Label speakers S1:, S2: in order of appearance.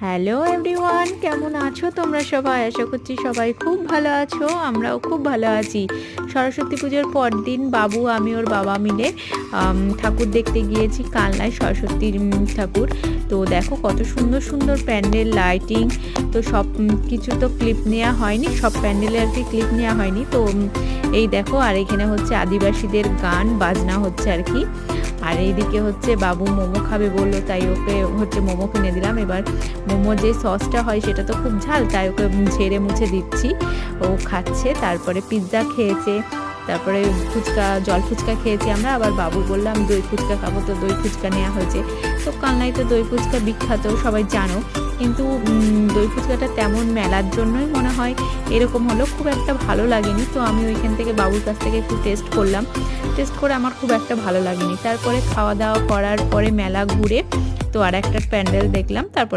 S1: Hello everyone, কেমন আছো তোমরা সবাই? আশা করছি সবাই খুব ভালো আছো, আমরাও খুব ভালো আছি। সরস্বতী পুজোর পরদিন বাবু, আমি ওর বাবা মিলে ঠাকুর দেখতে গিয়েছি কালনায়, সরস্বতীর ঠাকুর। তো দেখো কত সুন্দর সুন্দর প্যান্ডেল, লাইটিং। তো সব কিছু তো ক্লিপ নেওয়া হয়নি, সব প্যান্ডেলে আর কি ক্লিপ নেওয়া হয়নি। তো এই দেখো, আর এখানে হচ্ছে আদিবাসীদের গান বাজনা হচ্ছে আর কি। আর এইদিকে হচ্ছে বাবু মোমো খাবে বললো, তাই ওকে হচ্ছে মোমো কিনে দিলাম। এবার মোমোর যে সসটা হয় সেটা তো খুব ঝাল, তাই ওকে ঝেড়ে মুছে দিচ্ছি, ও খাচ্ছে। তারপরে পিৎজা খেয়েছে, তারপরে ফুচকা, জল ফুচকা খেয়েছি আমরা। আবার বাবু বললাম দই ফুচকা খাবো, তো দই ফুচকা নেওয়া হয়েছে। তো কালনায় তো দই ফুচকা বিখ্যাত, সবাই জানো। কিন্তু দই ফুচকাটা তেমন মেলার জন্যই মনে হয় এরকম হলো, খুব একটা ভালো লাগেনি। তো আমি ওইখান থেকে বাবুর কাছ থেকে একটু টেস্ট করলাম, টেস্ট করে আমার খুব একটা ভালো লাগেনি। তারপরে খাওয়া দাওয়া করার পরে মেলা ঘুরে তো আর একটা প্যান্ডেল দেখলাম, তারপরে